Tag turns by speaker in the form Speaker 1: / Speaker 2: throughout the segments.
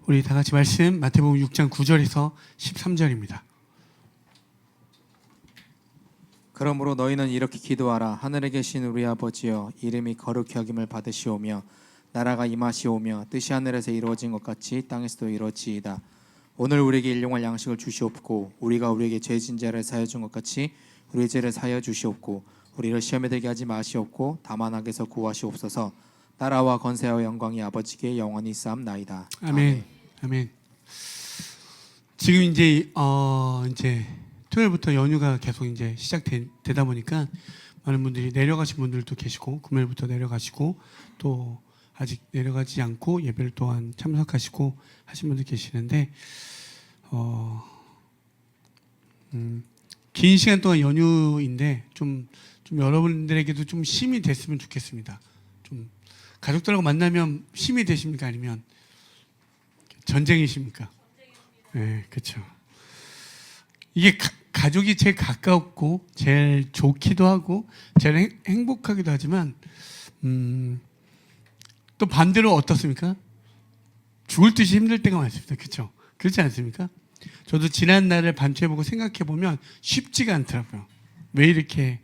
Speaker 1: 우리 다 같이 말씀 마태복음 6장 9절에서 13절입니다.
Speaker 2: 그러므로 너희는 이렇게 기도하라. 하늘에 계신 우리 아버지여, 이름이 거룩히 여김을 받으시오며 나라가 임하시오며 뜻이 하늘에서 이루어진 것 같이 땅에서도 이루어지이다. 오늘 우리에게 일용할 양식을 주시옵고 우리가 우리에게 죄진 자를 사하여 준 것 같이 우리의 죄를 사하여 주시옵고 우리를 시험에 들게 하지 마시옵고 다만 악에서 구하시옵소서. 나라와 권세와 영광이 아버지께 영원히 쌓옵나이다.
Speaker 1: 아멘. 아멘. 지금 이제 토요일부터 연휴가 계속 이제 시작되다 보니까 많은 분들이 내려가신 분들도 계시고 금요일부터 내려가시고 또 아직 내려가지 않고 예배를 또한 참석하시고 하신 분들 계시는데 긴 시간 동안 연휴인데 좀 여러분들에게도 좀 힘이 됐으면 좋겠습니다. 좀 가족들하고 만나면 힘이 되십니까? 아니면 전쟁이십니까? 네, 그렇죠. 이게 가족이 제일 가깝고 제일 좋기도 하고 제일 행복하기도 하지만 또 반대로 어떻습니까? 죽을 듯이 힘들 때가 많습니다. 그렇죠? 그렇지 않습니까? 저도 지난 날을 반추해보고 생각해보면 쉽지가 않더라고요. 왜 이렇게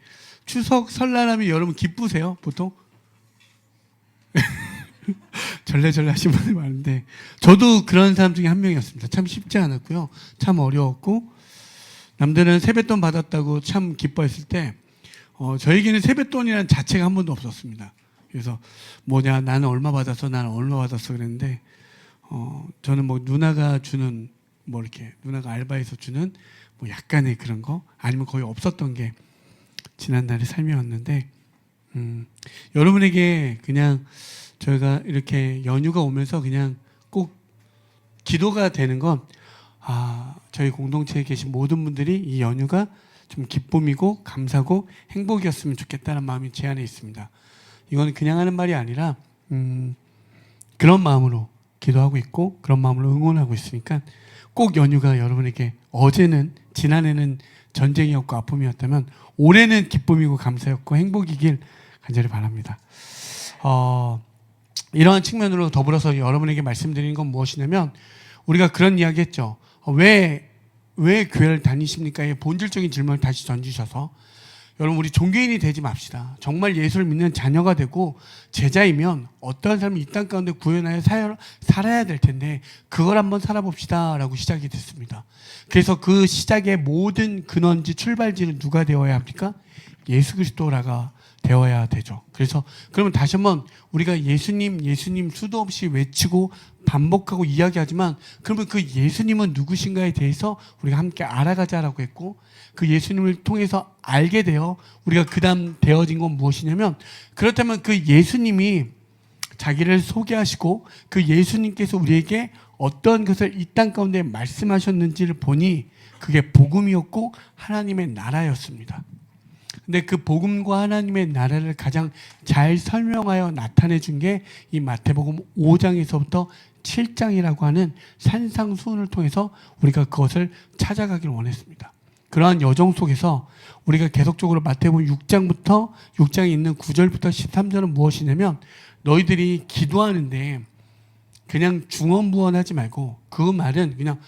Speaker 1: 추석 설날하면 여러분 기쁘세요? 보통? 절레절레 하신 분들 많은데 저도 그런 사람 중에 한 명이었습니다. 참 쉽지 않았고요. 참 어려웠고 남들은 세뱃돈 받았다고 참 기뻐했을 때 저에게는 세뱃돈이라는 자체가 한 번도 없었습니다. 그래서 뭐냐 나는 얼마 받았어 나는 얼마 받았어 그랬는데 저는 뭐 누나가 주는 뭐 이렇게 누나가 알바해서 주는 뭐 약간의 그런 거 아니면 거의 없었던 게 지난날의 삶이었는데 여러분에게 그냥 저희가 이렇게 연휴가 오면서 그냥 꼭 기도가 되는 건 저희 공동체에 계신 모든 분들이 이 연휴가 좀 기쁨이고 감사고 행복이었으면 좋겠다는 마음이 제 안에 있습니다. 이건 그냥 하는 말이 아니라 그런 마음으로 기도하고 있고 그런 마음으로 응원하고 있으니까 꼭 연휴가 여러분에게 어제는 지난해는 전쟁이었고 아픔이었다면 올해는 기쁨이고 감사였고 행복이길 간절히 바랍니다. 이러한 측면으로 더불어서 여러분에게 말씀드리는 건 무엇이냐면 우리가 그런 이야기 했죠. 왜 교회를 다니십니까?의 본질적인 질문을 다시 던지셔서 여러분 우리 종교인이 되지 맙시다. 정말 예수를 믿는 자녀가 되고 제자이면 어떠한 삶이 이 땅 가운데 구현하여 살아야 될 텐데 그걸 한번 살아봅시다 라고 시작이 됐습니다. 그래서 그 시작의 모든 근원지 출발지는 누가 되어야 합니까? 예수 그리스도라가 되어야 되죠. 그래서 그러면 다시 한번 우리가 예수님 수도 없이 외치고 반복하고 이야기하지만 그러면 그 예수님은 누구신가에 대해서 우리가 함께 알아가자라고 했고 그 예수님을 통해서 알게 되어 우리가 그 다음 되어진 건 무엇이냐면 그렇다면 그 예수님이 자기를 소개하시고 그 예수님께서 우리에게 어떤 것을 이 땅 가운데 말씀하셨는지를 보니 그게 복음이었고 하나님의 나라였습니다. 근데 그 복음과 하나님의 나라를 가장 잘 설명하여 나타내 준 게 이 마태복음 5장에서부터 7장이라고 하는 산상수훈을 통해서 우리가 그것을 찾아가기를 원했습니다. 그러한 여정 속에서 우리가 계속적으로 마태복음 6장부터 6장에 있는 9절부터 13절은 무엇이냐면 너희들이 기도하는데 그냥 중언부언하지 말고 그 말은 그냥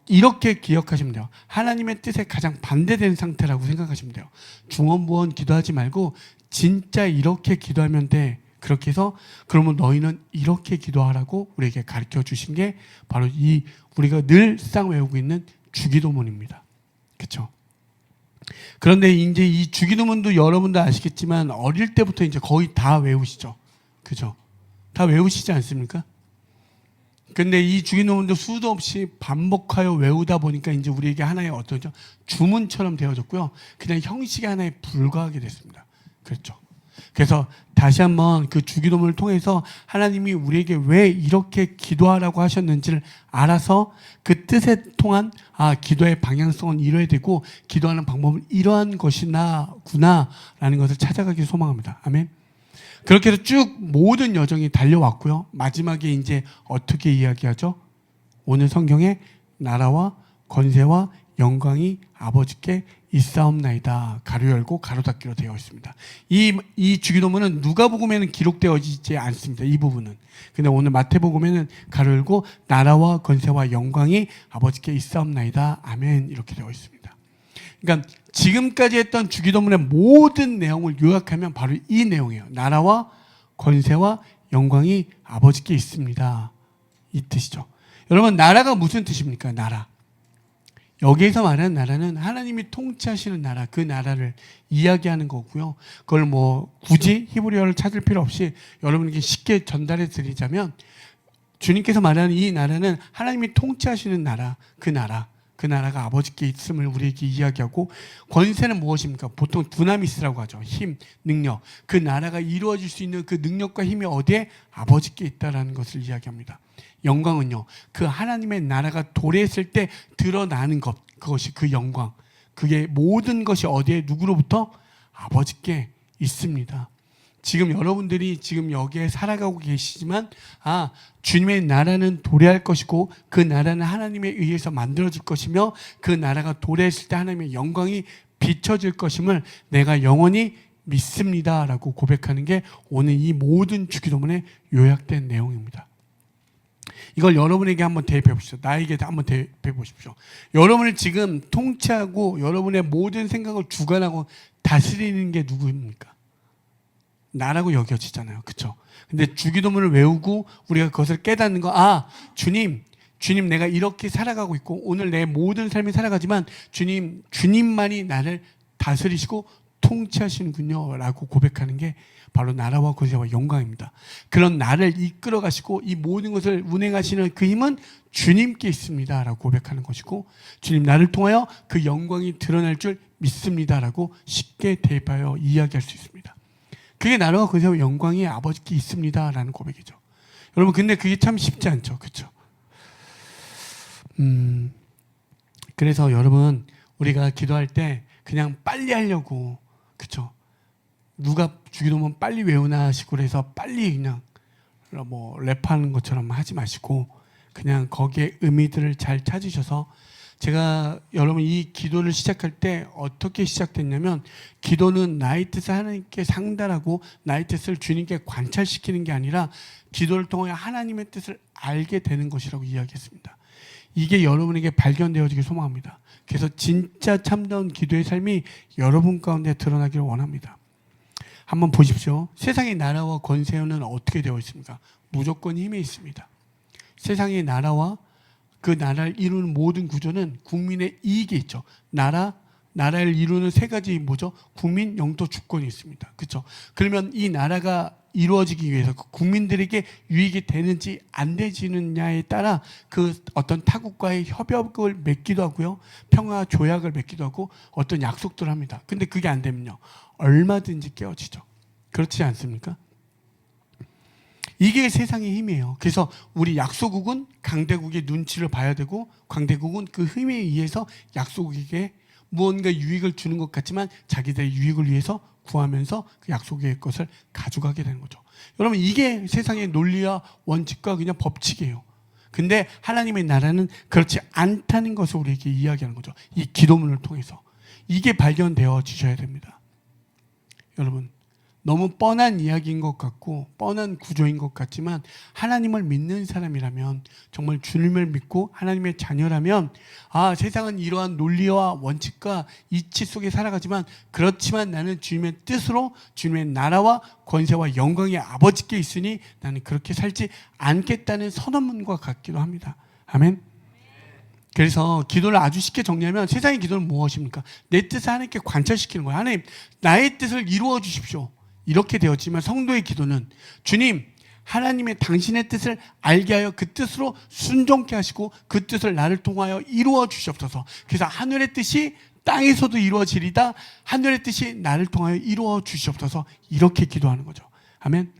Speaker 1: 이렇게 기억하시면 돼요. 하나님의 뜻에 가장 반대된 상태라고 생각하시면 돼요. 중언부언 기도하지 말고 진짜 이렇게 기도하면 돼. 그렇게 해서 그러면 너희는 이렇게 기도하라고 우리에게 가르쳐 주신 게 바로 이 우리가 늘상 외우고 있는 주기도문입니다. 그렇죠? 그런데 이제 이 주기도문도 여러분도 아시겠지만 어릴 때부터 이제 거의 다 외우시죠. 그죠? 다 외우시지 않습니까? 근데 이 주기도문도 수도 없이 반복하여 외우다 보니까 이제 우리에게 하나의 어떤 주문처럼 되어졌고요. 그냥 형식이 하나에 불과하게 됐습니다. 그렇죠. 그래서 다시 한번 그 주기도문을 통해서 하나님이 우리에게 왜 이렇게 기도하라고 하셨는지를 알아서 그 뜻에 통한 기도의 방향성은 이뤄야 되고 기도하는 방법은 이러한 것이구나라는 것을 찾아가길 소망합니다. 아멘. 그렇게 해서 쭉 모든 여정이 달려왔고요. 마지막에 이제 어떻게 이야기하죠? 오늘 성경에 나라와 권세와 영광이 아버지께 있사옵나이다. 가로 열고 가로 닫기로 되어 있습니다. 이 주기도문은 누가복음에는 기록되어지지 않습니다. 이 부분은. 근데 오늘 마태복음에는 가로 열고 나라와 권세와 영광이 아버지께 있사옵나이다. 아멘. 이렇게 되어 있습니다. 그러니까 지금까지 했던 주기도문의 모든 내용을 요약하면 바로 이 내용이에요. 나라와 권세와 영광이 아버지께 있습니다. 이 뜻이죠. 여러분, 나라가 무슨 뜻입니까? 나라. 여기에서 말하는 나라는 하나님이 통치하시는 나라, 그 나라를 이야기하는 거고요. 그걸 뭐 굳이 히브리어를 찾을 필요 없이 여러분에게 쉽게 전달해 드리자면, 주님께서 말하는 이 나라는 하나님이 통치하시는 나라, 그 나라가 아버지께 있음을 우리에게 이야기하고, 권세는 무엇입니까? 보통 두나미스라고 하죠. 힘, 능력. 그 나라가 이루어질 수 있는 그 능력과 힘이 어디에? 아버지께 있다라는 것을 이야기합니다. 영광은요, 그 하나님의 나라가 도래했을 때 드러나는 것, 그것이 그 영광. 그게 모든 것이 어디에, 누구로부터? 아버지께 있습니다. 지금 여러분들이 지금 여기에 살아가고 계시지만, 주님의 나라는 도래할 것이고, 그 나라는 하나님에 의해서 만들어질 것이며, 그 나라가 도래했을 때 하나님의 영광이 비춰질 것임을 내가 영원히 믿습니다. 라고 고백하는 게 오늘 이 모든 주기도문에 요약된 내용입니다. 이걸 여러분에게 한번 대입해 보십시오. 나에게 한번 대입해 보십시오. 여러분을 지금 통치하고 여러분의 모든 생각을 주관하고 다스리는 게 누구입니까? 나라고 여겨지잖아요. 그렇죠? 근데 주기도문을 외우고 우리가 그것을 깨닫는 거, 주님 내가 이렇게 살아가고 있고 오늘 내 모든 삶이 살아가지만 주님만이 나를 다스리시고 통치하시는군요 라고 고백하는 게 바로 나라와 권세와 영광입니다. 그런 나를 이끌어 가시고 이 모든 것을 운행하시는 그 힘은 주님께 있습니다 라고 고백하는 것이고, 주님 나를 통하여 그 영광이 드러날 줄 믿습니다 라고 쉽게 대입하여 이야기할 수 있습니다. 그게 나라와 권세와 영광이 아버지께 있습니다 라는 고백이죠. 여러분, 근데 그게 참 쉽지 않죠. 그렇죠? 그래서 여러분, 우리가 기도할 때 그냥 빨리 하려고, 그렇죠? 누가 주기도문 빨리 외우나 식으로 해서 빨리 그냥 뭐 랩하는 것처럼 하지 마시고 그냥 거기에 의미들을 잘 찾으셔서, 제가 여러분 이 기도를 시작할 때 어떻게 시작됐냐면, 기도는 나의 뜻을 하나님께 상달하고 나의 뜻을 주님께 관찰시키는 게 아니라 기도를 통해 하나님의 뜻을 알게 되는 것이라고 이야기했습니다. 이게 여러분에게 발견되어지길 소망합니다. 그래서 진짜 참다운 기도의 삶이 여러분 가운데 드러나기를 원합니다. 한번 보십시오. 세상의 나라와 권세는 어떻게 되어 있습니까? 무조건 힘에 있습니다. 세상의 나라와 그 나라를 이루는 모든 구조는 국민의 이익에 있죠. 나라를 이루는 세 가지 뭐죠? 국민, 영토, 주권이 있습니다. 그렇죠? 그러면 이 나라가 이루어지기 위해서 국민들에게 유익이 되는지 안 되지느냐에 따라 그 어떤 타국과의 협약을 맺기도 하고요, 평화 조약을 맺기도 하고 어떤 약속들을 합니다. 근데 그게 안 되면요, 얼마든지 깨어지죠. 그렇지 않습니까? 이게 세상의 힘이에요. 그래서 우리 약소국은 강대국의 눈치를 봐야 되고, 강대국은 그 힘에 의해서 약소국에게 무언가 유익을 주는 것 같지만 자기들의 유익을 위해서 구하면서 그 약속의 것을 가져가게 되는 거죠. 여러분, 이게 세상의 논리와 원칙과 그냥 법칙이에요. 근데 하나님의 나라는 그렇지 않다는 것을 우리에게 이야기하는 거죠. 이 기도문을 통해서. 이게 발견되어 주셔야 됩니다. 여러분, 너무 뻔한 이야기인 것 같고 뻔한 구조인 것 같지만, 하나님을 믿는 사람이라면, 정말 주님을 믿고 하나님의 자녀라면, 세상은 이러한 논리와 원칙과 이치 속에 살아가지만, 그렇지만 나는 주님의 뜻으로 주님의 나라와 권세와 영광의 아버지께 있으니 나는 그렇게 살지 않겠다는 선언문과 같기도 합니다. 아멘. 그래서 기도를 아주 쉽게 정리하면, 세상의 기도는 무엇입니까? 내 뜻을 하나님께 관찰시키는 거예요. 하나님, 나의 뜻을 이루어 주십시오. 이렇게 되었지만, 성도의 기도는 주님, 하나님의 당신의 뜻을 알게 하여 그 뜻으로 순종케 하시고 그 뜻을 나를 통하여 이루어 주시옵소서. 그래서 하늘의 뜻이 땅에서도 이루어지리다, 하늘의 뜻이 나를 통하여 이루어 주시옵소서. 이렇게 기도하는 거죠. 아멘.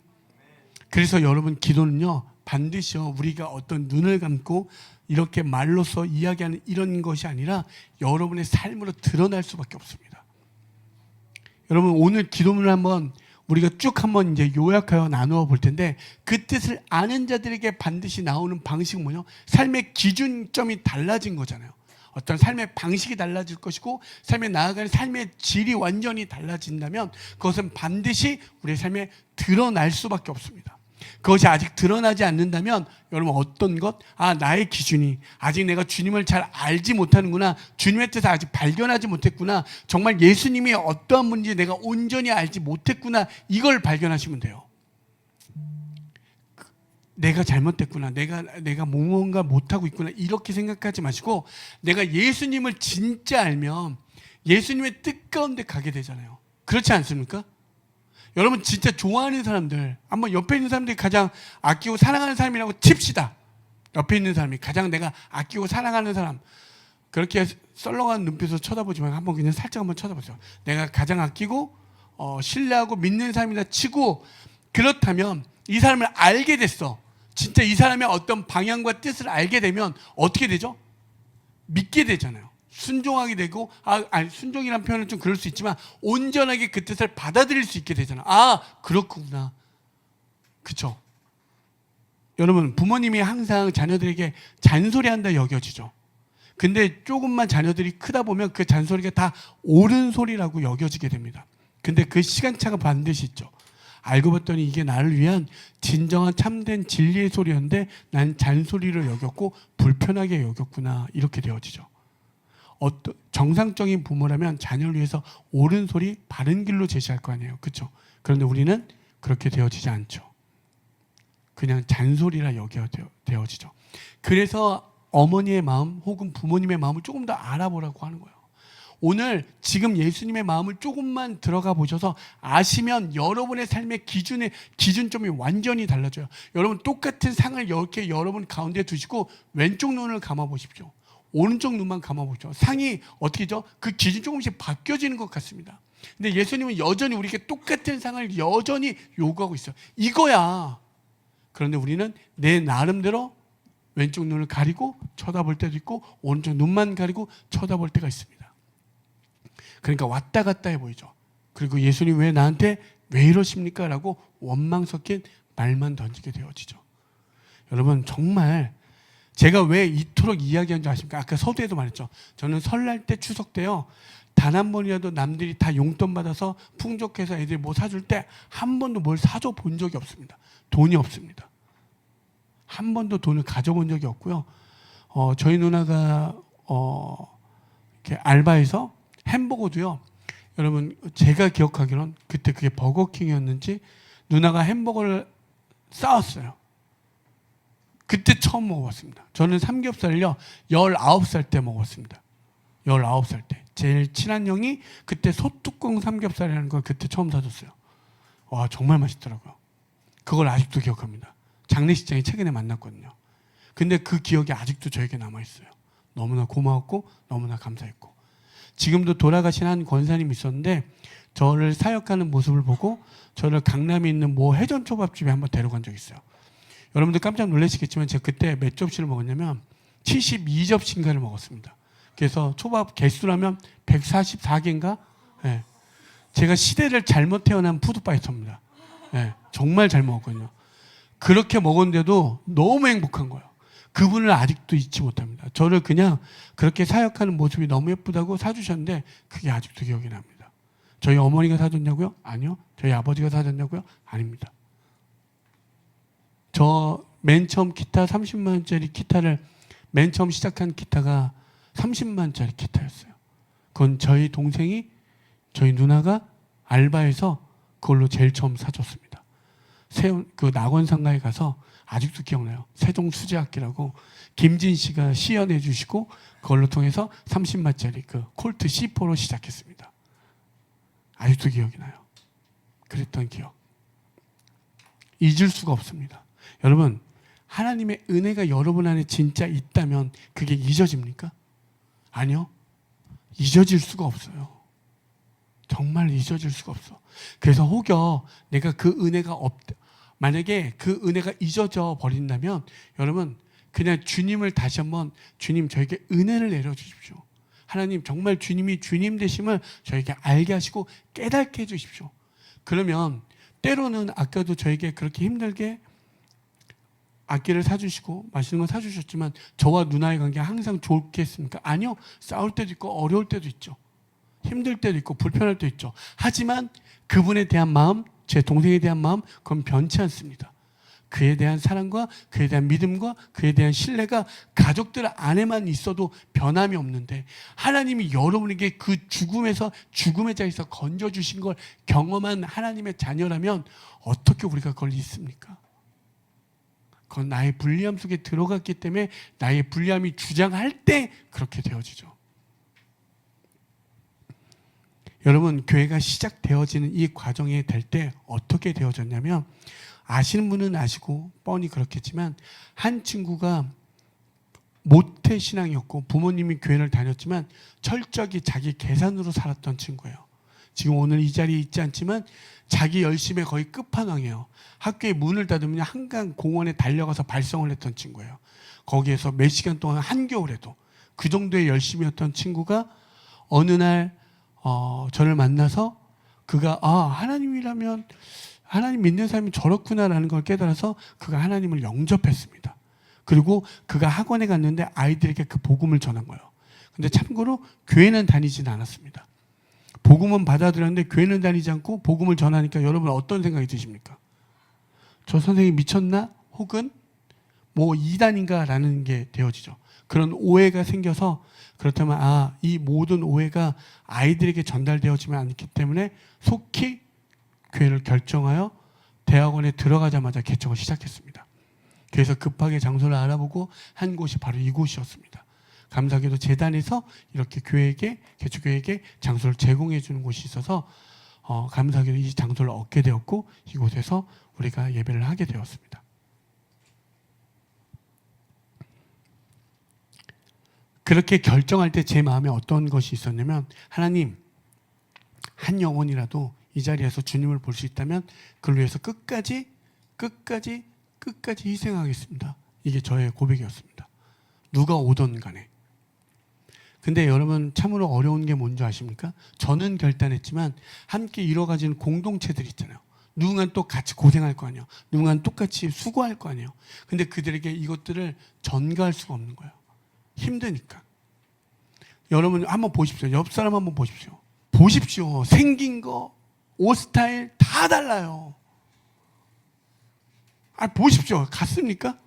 Speaker 1: 그래서 여러분, 기도는요, 반드시요, 우리가 어떤 눈을 감고 이렇게 말로써 이야기하는 이런 것이 아니라 여러분의 삶으로 드러날 수밖에 없습니다. 여러분, 오늘 기도문을 한번 우리가 쭉 한번 이제 요약하여 나누어 볼 텐데, 그 뜻을 아는 자들에게 반드시 나오는 방식은 뭐냐? 삶의 기준점이 달라진 거잖아요. 어떤 삶의 방식이 달라질 것이고 삶에 나아가는 삶의 질이 완전히 달라진다면 그것은 반드시 우리의 삶에 드러날 수밖에 없습니다. 그것이 아직 드러나지 않는다면 여러분 어떤 것? 나의 기준이 아직 내가 주님을 잘 알지 못하는구나. 주님의 뜻을 아직 발견하지 못했구나. 정말 예수님이 어떠한 분인지 내가 온전히 알지 못했구나. 이걸 발견하시면 돼요. 내가 잘못됐구나. 내가 뭔가 못하고 있구나. 이렇게 생각하지 마시고 내가 예수님을 진짜 알면 예수님의 뜻 가운데 가게 되잖아요. 그렇지 않습니까? 여러분 진짜 좋아하는 사람들, 한번 옆에 있는 사람들이 가장 아끼고 사랑하는 사람이라고 칩시다. 옆에 있는 사람이 가장 내가 아끼고 사랑하는 사람, 그렇게 썰렁한 눈빛으로 쳐다보지만 한번 그냥 살짝 한번 쳐다보세요. 내가 가장 아끼고 신뢰하고 믿는 사람이다 치고, 그렇다면 이 사람을 알게 됐어. 진짜 이 사람의 어떤 방향과 뜻을 알게 되면 어떻게 되죠? 믿게 되잖아요. 순종하게 되고, 순종이라는 표현은 좀 그럴 수 있지만 온전하게 그 뜻을 받아들일 수 있게 되잖아. 그렇구나. 그쵸? 여러분, 부모님이 항상 자녀들에게 잔소리한다 여겨지죠. 근데 조금만 자녀들이 크다 보면 그 잔소리가 다 옳은 소리라고 여겨지게 됩니다. 근데 그 시간차가 반드시 있죠. 알고 봤더니 이게 나를 위한 진정한 참된 진리의 소리였는데 난 잔소리를 여겼고 불편하게 여겼구나. 이렇게 되어지죠. 정상적인 부모라면 자녀를 위해서 옳은 소리, 바른 길로 제시할 거 아니에요. 그렇죠? 그런데 우리는 그렇게 되어지지 않죠. 그냥 잔소리라 되어지죠. 그래서 어머니의 마음 혹은 부모님의 마음을 조금 더 알아보라고 하는 거예요. 오늘 지금 예수님의 마음을 조금만 들어가 보셔서 아시면 여러분의 삶의 기준점이 완전히 달라져요. 여러분 똑같은 상을 이렇게 여러분 가운데 두시고 왼쪽 눈을 감아 보십시오. 오른쪽 눈만 감아보죠. 상이 어떻게죠? 그 기준 조금씩 바뀌어지는 것 같습니다. 근데 예수님은 여전히 우리에게 똑같은 상을 여전히 요구하고 있어요. 이거야. 그런데 우리는 내 나름대로 왼쪽 눈을 가리고 쳐다볼 때도 있고 오른쪽 눈만 가리고 쳐다볼 때가 있습니다. 그러니까 왔다 갔다 해 보이죠. 그리고 예수님 왜 나한테 왜 이러십니까? 라고 원망 섞인 말만 던지게 되어지죠. 여러분 정말 제가 왜 이토록 이야기한 줄 아십니까? 아까 서두에도 말했죠. 저는 설날 때 추석 때요. 단 한 번이라도 남들이 다 용돈 받아서 풍족해서 애들이 뭐 사줄 때 한 번도 뭘 사줘 본 적이 없습니다. 돈이 없습니다. 한 번도 돈을 가져본 적이 없고요. 저희 누나가 이렇게 알바해서 햄버거도요. 여러분 제가 기억하기로는 그때 그게 버거킹이었는지 누나가 햄버거를 싸왔어요. 그때 처음 먹어봤습니다. 저는 삼겹살을요 19살 때 먹었습니다. 19살 때 제일 친한 형이 그때 소뚜껑 삼겹살이라는 걸 그때 처음 사줬어요. 와 정말 맛있더라고요. 그걸 아직도 기억합니다. 장례식장에 최근에 만났거든요. 근데 그 기억이 아직도 저에게 남아있어요. 너무나 고마웠고 너무나 감사했고, 지금도 돌아가신 한 권사님이 있었는데 저를 사역하는 모습을 보고 저를 강남에 있는 모 해전초밥집에 한번 데려간 적이 있어요. 여러분들 깜짝 놀라시겠지만 제가 그때 몇 접시를 먹었냐면 72접시인가를 먹었습니다. 그래서 초밥 개수라면 144개인가? 네. 제가 시대를 잘못 태어난 푸드파이터입니다. 네. 정말 잘 먹었거든요. 그렇게 먹었는데도 너무 행복한 거예요. 그분을 아직도 잊지 못합니다. 저를 그냥 그렇게 사역하는 모습이 너무 예쁘다고 사주셨는데 그게 아직도 기억이 납니다. 저희 어머니가 사줬냐고요? 아니요. 저희 아버지가 사줬냐고요? 아닙니다. 저 맨 처음 기타 30만 원짜리 기타를 맨 처음 시작한 기타가 30만 원짜리 기타였어요. 그건 저희 동생이 저희 누나가 알바해서 그걸로 제일 처음 사줬습니다. 그 낙원상가에 가서 아직도 기억나요. 세종수제악기라고 김진 씨가 시연해 주시고 그걸로 통해서 30만 원짜리 그 콜트 C4로 시작했습니다. 아직도 기억이 나요. 그랬던 기억. 잊을 수가 없습니다. 여러분 하나님의 은혜가 여러분 안에 진짜 있다면 그게 잊어집니까? 아니요. 잊어질 수가 없어요. 정말 잊어질 수가 없어. 그래서 혹여 내가 그 은혜가 만약에 그 은혜가 잊어져 버린다면 여러분 그냥 주님을 다시 한번 주님 저에게 은혜를 내려주십시오. 하나님 정말 주님이 주님 되심을 저에게 알게 하시고 깨닫게 해주십시오. 그러면 때로는 아까도 저에게 그렇게 힘들게 악기를 사주시고 맛있는 거 사주셨지만 저와 누나의 관계가 항상 좋게 했습니까? 아니요. 싸울 때도 있고 어려울 때도 있죠. 힘들 때도 있고 불편할 때도 있죠. 하지만 그분에 대한 마음, 제 동생에 대한 마음, 그건 변치 않습니다. 그에 대한 사랑과 그에 대한 믿음과 그에 대한 신뢰가 가족들 안에만 있어도 변함이 없는데, 하나님이 여러분에게 그 죽음의 자리에서 건져주신 걸 경험한 하나님의 자녀라면 어떻게 우리가 그걸 잊습니까? 그건 나의 불리함 속에 들어갔기 때문에 나의 불리함이 주장할 때 그렇게 되어지죠. 여러분, 교회가 시작되어지는 이 과정에 될 때 어떻게 되어졌냐면, 아시는 분은 아시고 뻔히 그렇겠지만, 한 친구가 모태 신앙이었고 부모님이 교회를 다녔지만 철저하게 자기 계산으로 살았던 친구예요. 지금 오늘 이 자리에 있지 않지만 자기 열심의 거의 끝판왕이에요. 학교에 문을 닫으면 한강 공원에 달려가서 발성을 했던 친구예요. 거기에서 몇 시간 동안 한겨울에도 그 정도의 열심이었던 친구가 어느 날 저를 만나서 그가 하나님이라면, 하나님 믿는 사람이 저렇구나라는 걸 깨달아서 그가 하나님을 영접했습니다. 그리고 그가 학원에 갔는데 아이들에게 그 복음을 전한 거예요. 근데 참고로 교회는 다니진 않았습니다. 복음은 받아들였는데 교회는 다니지 않고 복음을 전하니까 여러분 어떤 생각이 드십니까? 저 선생님이 미쳤나? 혹은 뭐 이단인가? 라는 게 되어지죠. 그런 오해가 생겨서, 그렇다면 이 모든 오해가 아이들에게 전달되어지면 않기 때문에 속히 교회를 결정하여 대학원에 들어가자마자 개척을 시작했습니다. 그래서 급하게 장소를 알아보고 한 곳이 바로 이곳이었습니다. 감사하게도 재단에서 이렇게 개척교회에게 장소를 제공해 주는 곳이 있어서 감사하게도 이 장소를 얻게 되었고 이곳에서 우리가 예배를 하게 되었습니다. 그렇게 결정할 때 제 마음에 어떤 것이 있었냐면, 하나님, 한 영혼이라도 이 자리에서 주님을 볼 수 있다면 그를 위해서 끝까지 희생하겠습니다. 이게 저의 고백이었습니다. 누가 오던 간에. 근데 여러분, 참으로 어려운 게 뭔지 아십니까? 저는 결단했지만 함께 이뤄가지는 공동체들 있잖아요. 누군가는 또 같이 고생할 거 아니에요. 누군가는 똑같이 수고할 거 아니에요. 근데 그들에게 이것들을 전가할 수가 없는 거예요. 힘드니까. 여러분 한번 보십시오. 옆 사람 한번 보십시오. 생긴 거, 옷 스타일 다 달라요. 보십시오. 같습니까?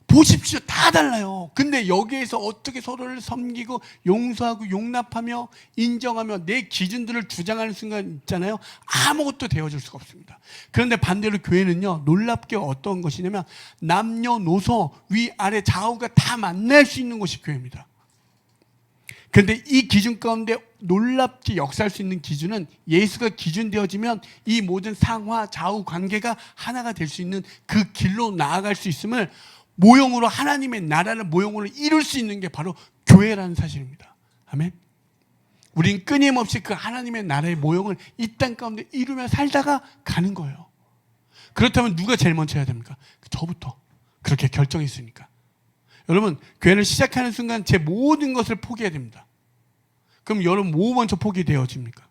Speaker 1: 보십시오. 다 달라요. 근데 여기에서 어떻게 서로를 섬기고 용서하고 용납하며 인정하며 내 기준들을 주장하는 순간 있잖아요. 아무것도 되어줄 수가 없습니다. 그런데 반대로 교회는요, 놀랍게 어떤 것이냐면 남녀노소 위아래 좌우가 다 만날 수 있는 곳이 교회입니다. 그런데 이 기준 가운데 놀랍게 역사할 수 있는 기준은, 예수가 기준 되어지면 이 모든 상하 좌우 관계가 하나가 될 수 있는 그 길로 나아갈 수 있음을, 모형으로 하나님의 나라를 모형으로 이룰 수 있는 게 바로 교회라는 사실입니다. 아멘. 우린 끊임없이 그 하나님의 나라의 모형을 이 땅 가운데 이루며 살다가 가는 거예요. 그렇다면 누가 제일 먼저 해야 됩니까? 저부터. 그렇게 결정했으니까. 여러분, 교회를 시작하는 순간 제 모든 것을 포기해야 됩니다. 그럼 여러분 뭐 먼저 포기되어집니까?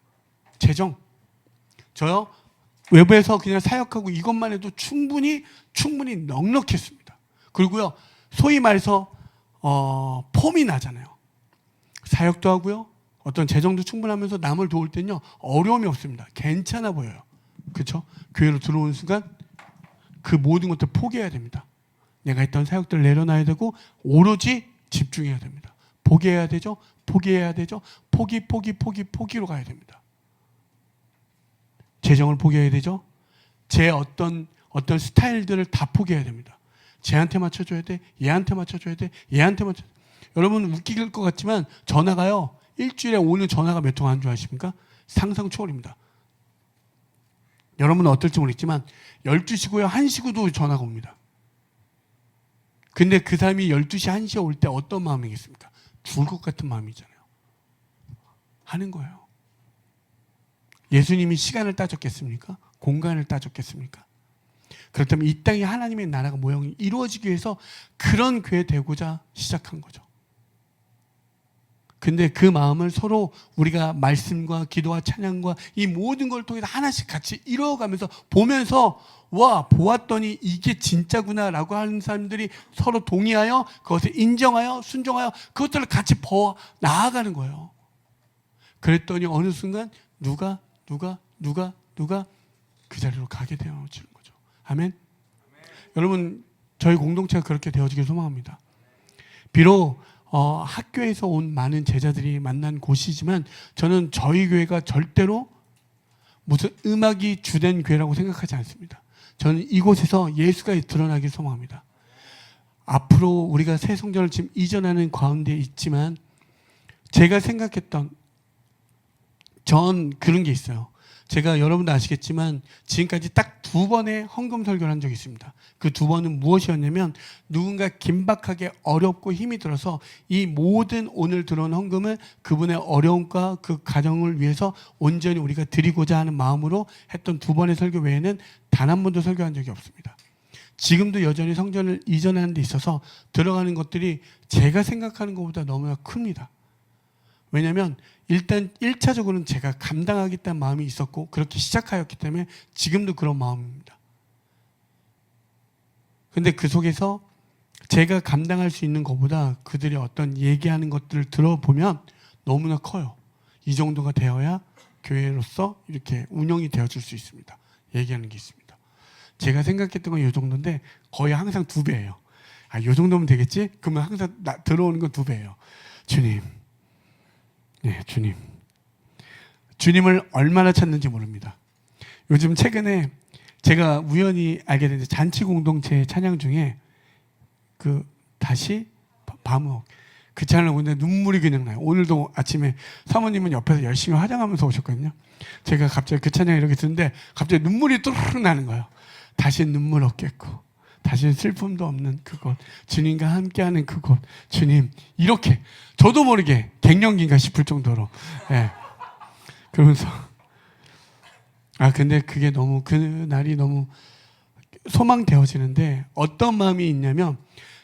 Speaker 1: 재정. 저요, 외부에서 그냥 사역하고 이것만 해도 충분히 넉넉했습니다. 그리고요, 소위 말해서 폼이 나잖아요. 사역도 하고요, 어떤 재정도 충분하면서 남을 도울 때는요 어려움이 없습니다. 괜찮아 보여요. 그렇죠? 교회로 들어오는 순간 그 모든 것들 포기해야 됩니다. 내가 했던 사역들을 내려놔야 되고 오로지 집중해야 됩니다. 포기해야 되죠. 포기로 가야 됩니다. 재정을 포기해야 되죠. 제 어떤 스타일들을 다 포기해야 됩니다. 쟤한테 맞춰줘야 돼. 얘한테 맞춰줘야 돼. 여러분 웃길 것 같지만 전화가요, 일주일에 오는 전화가 몇 통 안 줄 아십니까? 상상 초월입니다. 여러분은 어떨지 모르겠지만 12시고요 1시고도 전화가 옵니다. 근데 그 사람이 12시 1시에 올 때 어떤 마음이겠습니까? 죽을 것 같은 마음이잖아요. 하는 거예요. 예수님이 시간을 따졌겠습니까? 공간을 따졌겠습니까? 그렇다면 이 땅에 하나님의 나라가 모형이 이루어지기 위해서 그런 교회 되고자 시작한 거죠. 근데 그 마음을 서로 우리가 말씀과 기도와 찬양과 이 모든 걸 통해서 하나씩 같이 이루어가면서 보면서 와, 보았더니 이게 진짜구나라고 하는 사람들이 서로 동의하여 그것을 인정하여 순종하여 그것들을 같이 나아가는 거예요. 그랬더니 어느 순간 누가 그 자리로 가게 되어지는 거죠. 아멘. 여러분, 저희 공동체가 그렇게 되어지길 소망합니다. 비록 학교에서 온 많은 제자들이 만난 곳이지만 저는 저희 교회가 절대로 무슨 음악이 주된 교회라고 생각하지 않습니다. 저는 이곳에서 예수가 드러나길 소망합니다. 앞으로 우리가 새 성전을 지금 이전하는 가운데 있지만 제가 생각했던 전 그런 게 있어요. 제가 여러분도 아시겠지만 지금까지 딱 2번의 헌금 설교를 한 적이 있습니다. 그 2번은 무엇이었냐면 누군가 긴박하게 어렵고 힘이 들어서 이 모든 오늘 들어온 헌금을 그분의 어려움과 그 가정을 위해서 온전히 우리가 드리고자 하는 마음으로 했던 2번의 설교 외에는 단 한 번도 설교한 적이 없습니다. 지금도 여전히 성전을 이전하는 데 있어서 들어가는 것들이 제가 생각하는 것보다 너무나 큽니다. 왜냐하면 일단 1차적으로는 제가 감당하겠다는 마음이 있었고 그렇게 시작하였기 때문에 지금도 그런 마음입니다. 근데 그 속에서 제가 감당할 수 있는 것보다 그들이 어떤 얘기하는 것들을 들어보면 너무나 커요. 이 정도가 되어야 교회로서 이렇게 운영이 되어질 수 있습니다. 얘기하는 게 있습니다. 제가 생각했던 건 이 정도인데 거의 항상 2배예요. 아, 이 정도면 되겠지? 그러면 항상 들어오는 건 2배예요. 주님. 네, 주님. 주님을 얼마나 찾는지 모릅니다. 요즘 최근에 제가 우연히 알게 된 잔치 공동체 찬양 중에 그 다시 밤옥 그 찬양을 보는데 눈물이 그냥 나요. 오늘도 아침에 사모님은 옆에서 열심히 화장하면서 오셨거든요. 제가 갑자기 그 찬양 이렇게 듣는데 갑자기 눈물이 또르르 나는 거예요. 다시 눈물 없겠고 다시 슬픔도 없는 그곳, 주님과 함께하는 그곳, 주님 이렇게 저도 모르게 갱년기인가 싶을 정도로 그러면서 근데 그게 너무 그날이 너무 소망되어지는데 어떤 마음이 있냐면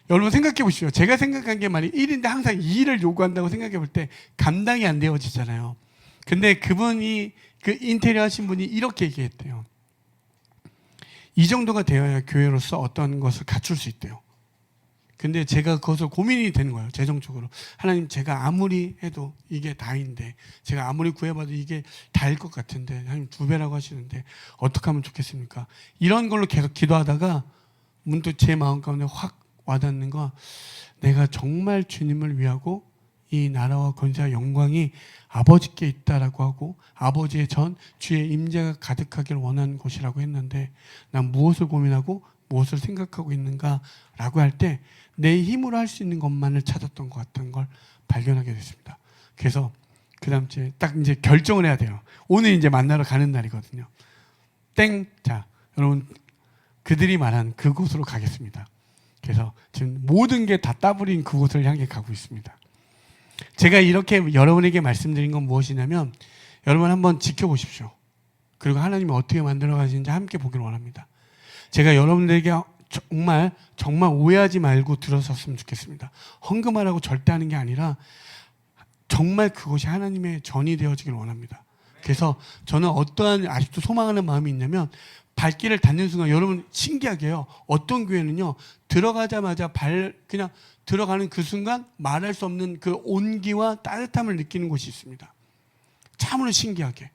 Speaker 1: 여러분 생각해 보십시오. 제가 생각한 게 말이 1인데 항상 2를 요구한다고 생각해 볼 때 감당이 안 되어지잖아요. 근데 그분이 그 인테리어 하신 분이 이렇게 얘기했대요. 이 정도가 되어야 교회로서 어떤 것을 갖출 수 있대요. 근데 제가 그것을 고민이 되는 거예요. 재정적으로. 하나님, 제가 아무리 해도 이게 다인데 제가 아무리 구해봐도 이게 다일 것 같은데 하나님 2배라고 하시는데 어떻게 하면 좋겠습니까? 이런 걸로 계속 기도하다가 문득 제 마음 가운데 확 와닿는 거, 내가 정말 주님을 위하고 이 나라와 권세와 영광이 아버지께 있다라고 하고 아버지의 전 주의 임재가 가득하기를 원하는 곳이라고 했는데 난 무엇을 고민하고 무엇을 생각하고 있는가라고 할 때 내 힘으로 할 수 있는 것만을 찾았던 것 같은 걸 발견하게 됐습니다. 그래서 그 다음 주에 딱 이제 결정을 해야 돼요. 오늘 이제 만나러 가는 날이거든요. 자, 여러분 그들이 말한 그곳으로 가겠습니다. 그래서 지금 모든 게 다 따버린 그곳을 향해 가고 있습니다. 제가 이렇게 여러분에게 말씀드린 건 무엇이냐면 여러분 한번 지켜보십시오. 그리고 하나님이 어떻게 만들어 가시는지 함께 보기를 원합니다. 제가 여러분들에게 정말 오해하지 말고 들었었으면 좋겠습니다. 헌금하라고 절대 하는 게 아니라 정말 그것이 하나님의 전이 되어지길 원합니다. 그래서 저는 어떠한 아직도 소망하는 마음이 있냐면 발길을 닿는 순간 여러분 신기하게요. 어떤 교회는요. 들어가자마자 그냥 들어가는 그 순간 말할 수 없는 그 온기와 따뜻함을 느끼는 곳이 있습니다. 참으로 신기하게.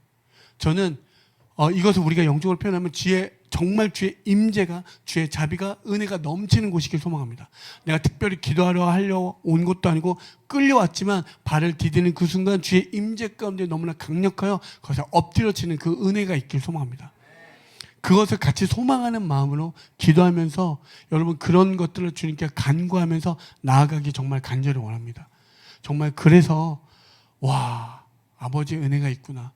Speaker 1: 저는 이것을 우리가 영적으로 표현하면 정말 주의 임재가, 주의 자비가, 은혜가 넘치는 곳이길 소망합니다. 내가 특별히 기도하려 온 것도 아니고 끌려왔지만 발을 디디는 그 순간 주의 임재 가운데 너무나 강력하여 거기서 엎드려치는 그 은혜가 있길 소망합니다. 그것을 같이 소망하는 마음으로 기도하면서 여러분 그런 것들을 주님께 간구하면서 나아가기 정말 간절히 원합니다. 정말 그래서 와, 아버지의 은혜가 있구나.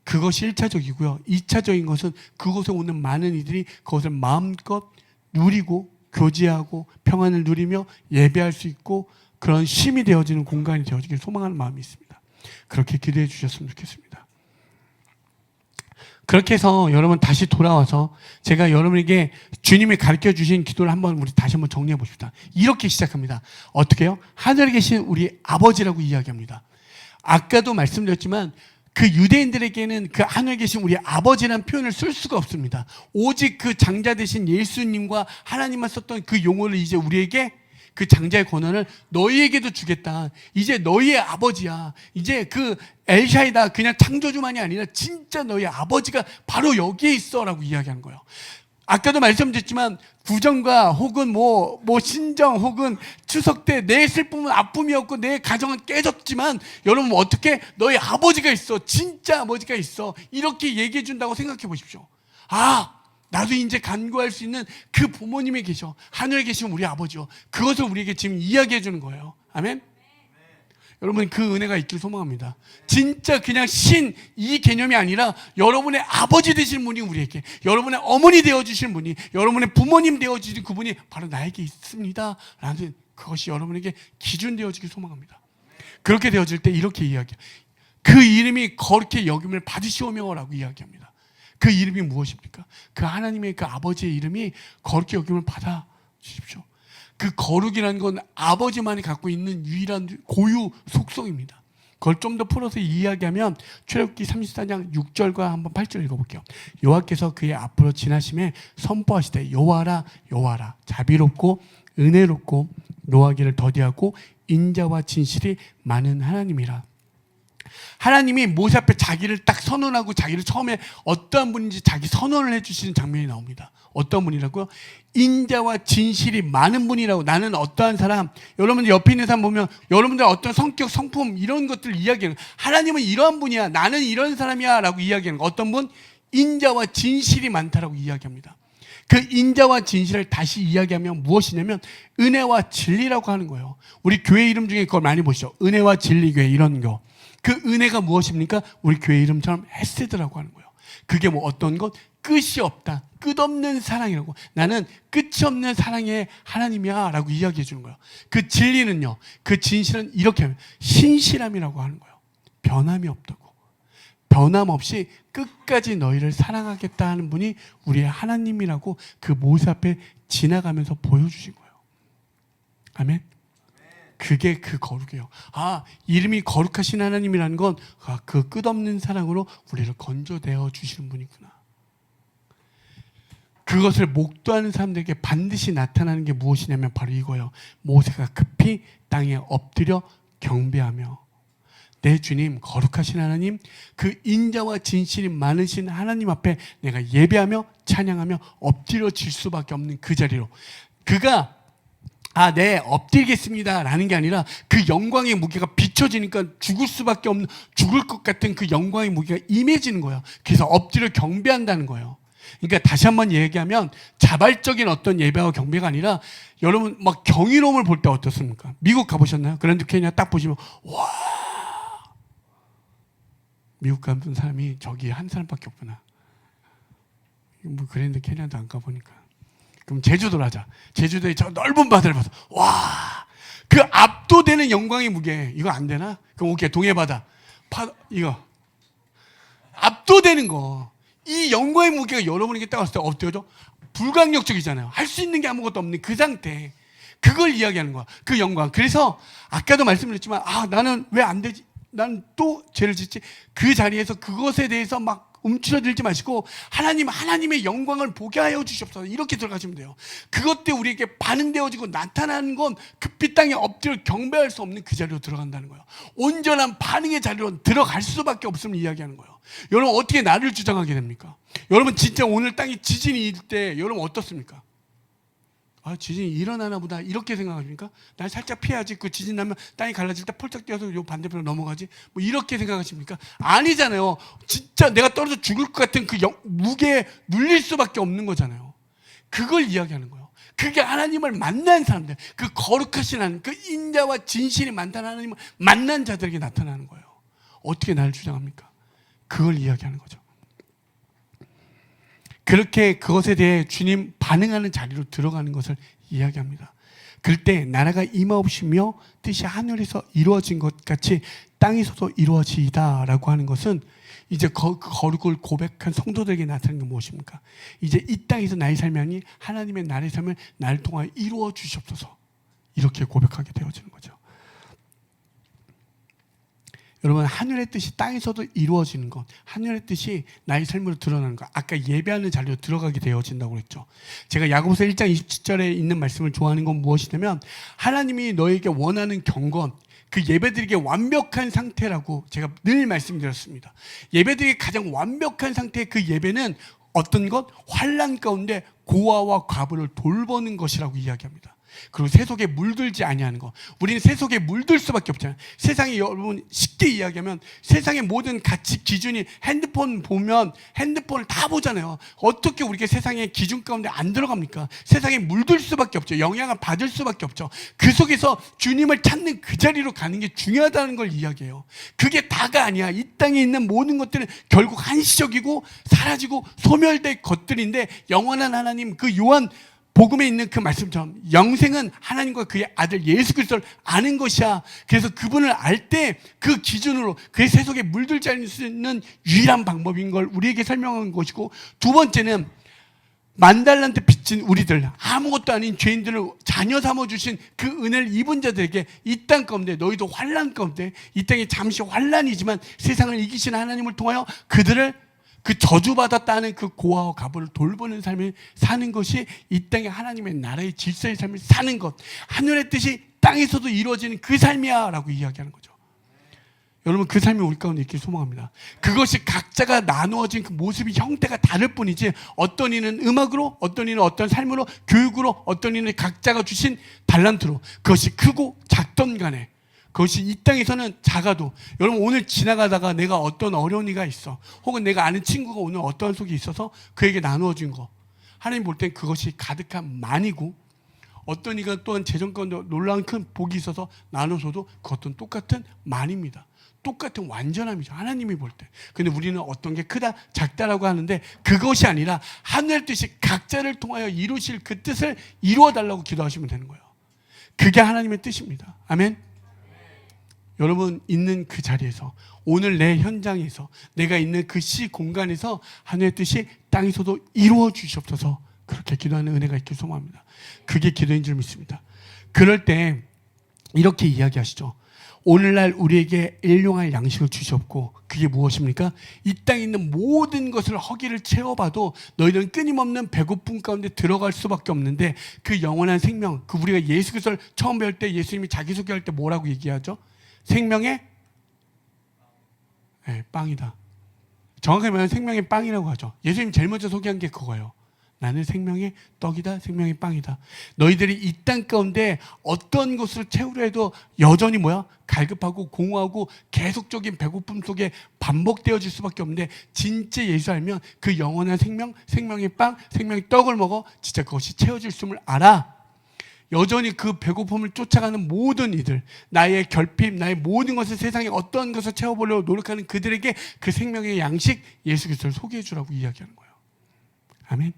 Speaker 1: 그것이 1차적이고요. 2차적인 것은 그곳에 오는 많은 이들이 그것을 마음껏 누리고 교제하고 평안을 누리며 예배할 수 있고 그런 쉼이 되어지는 공간이 되어지길 소망하는 마음이 있습니다. 그렇게 기도해 주셨으면 좋겠습니다. 그렇게 해서 여러분 다시 돌아와서 제가 여러분에게 주님이 가르쳐 주신 기도를 우리 다시 한번 정리해 봅시다. 이렇게 시작합니다. 어떻게 해요? 하늘에 계신 우리 아버지라고 이야기합니다. 아까도 말씀드렸지만 그 유대인들에게는 그 하늘에 계신 우리 아버지라는 표현을 쓸 수가 없습니다. 오직 그 장자 되신 예수님과 하나님만 썼던 그 용어를 이제 우리에게 그 장자의 권한을 너희에게도 주겠다. 이제 너희의 아버지야. 이제 그 엘샤이다. 그냥 창조주만이 아니라 진짜 너희 아버지가 바로 여기에 있어라고 이야기하는 거예요. 아까도 말씀드렸지만 구정과 혹은 뭐 신정 혹은 추석 때 내 슬픔은 아픔이었고 내 가정은 깨졌지만 여러분 어떻게 너희 아버지가 있어. 진짜 아버지가 있어. 이렇게 얘기해 준다고 생각해 보십시오. 아, 나도 이제 간구할 수 있는 그 부모님이 계셔. 하늘에 계신 우리 아버지요. 그것을 우리에게 지금 이야기해 주는 거예요. 아멘. 여러분 그 은혜가 있길 소망합니다. 진짜 그냥 신 이 개념이 아니라 여러분의 아버지 되신 분이 우리에게, 여러분의 어머니 되어주신 분이, 여러분의 부모님 되어주신 그분이 바로 나에게 있습니다 라는 그것이 여러분에게 기준 되어지길 소망합니다. 그렇게 되어질 때 이렇게 이야기해요. 그 이름이 거룩히 여김을 받으시오며 라고 이야기합니다. 그 이름이 무엇입니까? 그 하나님의 그 아버지의 이름이 거룩히 여김을 받아 주십시오. 그 거룩이라는 건 아버지만이 갖고 있는 유일한 고유 속성입니다. 그걸 좀 더 풀어서 이야기하면 출애굽기 34장 6절과 한번 8절 읽어볼게요. 여호와께서 그의 앞으로 지나심에 선포하시되 여호와라 여호와라 자비롭고 은혜롭고 노하기를 더디하고 인자와 진실이 많은 하나님이라. 하나님이 모세 앞에 자기를 딱 선언하고 자기를 처음에 어떠한 분인지 자기 선언을 해주시는 장면이 나옵니다. 어떤 분이라고요? 인자와 진실이 많은 분이라고. 나는 어떠한 사람, 여러분들 옆에 있는 사람 보면 여러분들 어떤 성격, 성품 이런 것들을 이야기하는 거예요. 하나님은 이러한 분이야. 나는 이런 사람이야 라고 이야기하는 거예요. 어떤 분? 인자와 진실이 많다라고 이야기합니다. 그 인자와 진실을 다시 이야기하면 무엇이냐면 은혜와 진리라고 하는 거예요. 우리 교회 이름 중에 그걸 많이 보시죠. 은혜와 진리 교회 이런 거. 그 은혜가 무엇입니까? 우리 교회 이름처럼 헤세드라고 하는 거예요. 그게 뭐 어떤 것? 끝이 없다. 끝없는 사랑이라고. 나는 끝이 없는 사랑의 하나님이야 라고 이야기해 주는 거예요. 그 진리는요, 그 진실은 이렇게 하면 신실함이라고 하는 거예요. 변함이 없다고. 변함없이 끝까지 너희를 사랑하겠다 하는 분이 우리의 하나님이라고 그 모세 앞에 지나가면서 보여주신 거예요. 아멘. 그게 그 거룩이에요. 아, 이름이 거룩하신 하나님이라는 건 그 끝없는 사랑으로 우리를 건져내어 주시는 분이구나. 그것을 목도하는 사람들에게 반드시 나타나는 게 무엇이냐면 바로 이거예요. 모세가 급히 땅에 엎드려 경배하며 내 주님 거룩하신 하나님, 그 인자와 진실이 많으신 하나님 앞에 내가 예배하며 찬양하며 엎드려질 수밖에 없는 그 자리로 그가 네, 엎드리겠습니다 라는 게 아니라 그 영광의 무게가 비춰지니까 죽을 수밖에 없는, 죽을 것 같은 그 영광의 무게가 임해지는 거예요. 그래서 엎드려 경배한다는 거예요. 그러니까 다시 한번 얘기하면 자발적인 어떤 예배와 경배가 아니라 여러분 막 경이로움을 볼 때 어떻습니까? 미국 가보셨나요? 그랜드 캐니언 딱 보시면 와, 미국 가본 사람이 저기 한 사람밖에 없구나. 뭐 그랜드 캐니언도 안 가보니까. 그럼 제주도로 하자. 제주도의 저 넓은 바다를 봐서 와, 그 압도되는 영광의 무게. 이거 안 되나? 그럼 오케이, 동해바다 이거 압도되는 거. 이 영광의 무게가 여러분에게 딱 왔을 때 어때요? 불강력적이잖아요. 할 수 있는 게 아무것도 없는 그 상태. 그걸 이야기하는 거야. 그 영광. 그래서 아까도 말씀드렸지만 나는 왜 안 되지? 난 또 죄를 짓지? 그 자리에서 그것에 대해서 막 움츠러들지 마시고 하나님의 영광을 보게 하여 주시옵소서. 이렇게 들어가시면 돼요. 그것 때 우리에게 반응되어지고 나타나는 건 급히 땅에 엎드려 경배할 수 없는 그 자리로 들어간다는 거예요. 온전한 반응의 자리로 들어갈 수밖에 없음을 이야기하는 거예요. 여러분 어떻게 나를 주장하게 됩니까? 여러분 진짜 오늘 땅에 지진이 일 때 여러분 어떻습니까? 지진이 일어나나 보다 이렇게 생각하십니까? 날 살짝 피해야지. 그 지진 나면 땅이 갈라질 때 폴짝 뛰어서 요 반대편으로 넘어가지. 뭐 이렇게 생각하십니까? 아니잖아요. 진짜 내가 떨어져 죽을 것 같은 그 무게에 눌릴 수밖에 없는 거잖아요. 그걸 이야기하는 거예요. 그게 하나님을 만난 사람들, 그 거룩하신 하나님, 그 인자와 진실이 많다는 하나님을 만난 자들에게 나타나는 거예요. 어떻게 나를 주장합니까? 그걸 이야기하는 거죠. 그렇게 그것에 대해 주님 반응하는 자리로 들어가는 것을 이야기합니다. 그럴 때 나라가 임하옵시며 뜻이 하늘에서 이루어진 것 같이 땅에서도 이루어지이다 라고 하는 것은 이제 거룩을 고백한 성도들에게 나타나는 게 무엇입니까? 이제 이 땅에서 나의 삶이 아닌 하나님의 나라의 삶을 나를 통하여 이루어 주시옵소서. 이렇게 고백하게 되어지는 거죠. 여러분, 하늘의 뜻이 땅에서도 이루어지는 것, 하늘의 뜻이 나의 삶으로 드러나는 것, 아까 예배하는 자리로 들어가게 되어진다고 그랬죠. 제가 야고보서 1장 27절에 있는 말씀을 좋아하는 건 무엇이냐면, 하나님이 너에게 원하는 경건, 그 예배드리기에 완벽한 상태라고 제가 늘 말씀드렸습니다. 예배드리기 가장 완벽한 상태의 그 예배는 어떤 것? 환난 가운데 고아와 과부를 돌보는 것이라고 이야기합니다. 그리고 세속에 물들지 아니하는 것. 우리는 세속에 물들 수밖에 없잖아요. 세상에, 여러분 쉽게 이야기하면 세상의 모든 가치 기준이, 핸드폰 보면 핸드폰을 다 보잖아요. 어떻게 우리가 세상의 기준 가운데 안 들어갑니까? 세상에 물들 수밖에 없죠. 영향을 받을 수밖에 없죠. 그 속에서 주님을 찾는 그 자리로 가는 게 중요하다는 걸 이야기해요. 그게 다가 아니야. 이 땅에 있는 모든 것들은 결국 한시적이고 사라지고 소멸될 것들인데, 영원한 하나님, 그 요한 복음에 있는 그 말씀처럼 영생은 하나님과 그의 아들 예수 그리스도를 아는 것이야. 그래서 그분을 알 때 그 기준으로 그의 세속에 물들지 않을 수 있는 유일한 방법인 걸 우리에게 설명한 것이고, 두 번째는 만달란트 빚진 우리들, 아무것도 아닌 죄인들을 자녀 삼아주신 그 은혜를 입은 자들에게 이 땅 가운데, 너희도 환난 가운데, 이 땅에 잠시 환난이지만 세상을 이기신 하나님을 통하여 그들을, 그 저주받았다는 그 고아와 과부를 돌보는 삶을 사는 것이 이 땅의 하나님의 나라의 질서의 삶을 사는 것, 하늘의 뜻이 땅에서도 이루어지는 그 삶이야 라고 이야기하는 거죠. 여러분, 그 삶이 우리 가운데 있길 소망합니다. 그것이 각자가 나누어진 그 모습이, 형태가 다를 뿐이지, 어떤 이는 음악으로, 어떤 이는 어떤 삶으로, 교육으로, 어떤 이는 각자가 주신 달란트로, 그것이 크고 작던 간에, 그것이 이 땅에서는 작아도, 여러분 오늘 지나가다가 내가 어떤 어려운 이가 있어, 혹은 내가 아는 친구가 오늘 어떠한 속에 있어서 그에게 나누어진 거, 하나님 볼 땐 그것이 가득한 만이고, 어떤 이가 또한 재정 가운데 놀라운 큰 복이 있어서 나눠줘도 그것도 똑같은 만입니다. 똑같은 완전함이죠, 하나님이 볼 때. 근데 우리는 어떤 게 크다 작다라고 하는데, 그것이 아니라 하늘의 뜻이 각자를 통하여 이루실 그 뜻을 이루어 달라고 기도하시면 되는 거예요. 그게 하나님의 뜻입니다. 아멘. 여러분 있는 그 자리에서, 오늘 내 현장에서, 내가 있는 그 시 공간에서 하늘의 뜻이 땅에서도 이루어 주시옵소서, 그렇게 기도하는 은혜가 있길 소망합니다. 그게 기도인 줄 믿습니다. 그럴 때 이렇게 이야기하시죠. 오늘날 우리에게 일용할 양식을 주시옵고, 그게 무엇입니까? 이 땅에 있는 모든 것을 허기를 채워봐도 너희들은 끊임없는 배고픔 가운데 들어갈 수밖에 없는데, 그 영원한 생명, 그 우리가 예수 그리스도를 처음 배울 때 예수님이 자기소개할 때 뭐라고 얘기하죠? 생명의 빵이다. 정확하게 말하면 생명의 빵이라고 하죠. 예수님 제일 먼저 소개한 게 그거예요. 나는 생명의 떡이다, 생명의 빵이다. 너희들이 이 땅 가운데 어떤 것을 채우려 해도 여전히 갈급하고 공허하고 계속적인 배고픔 속에 반복되어질 수밖에 없는데, 진짜 예수 알면 그 영원한 생명, 생명의 빵, 생명의 떡을 먹어 진짜 그것이 채워질 줄 알아. 여전히 그 배고픔을 쫓아가는 모든 이들, 나의 결핍, 나의 모든 것을, 세상에 어떤 것을 채워보려고 노력하는 그들에게 그 생명의 양식 예수 그리스도를 소개해 주라고 이야기하는 거예요. 아멘.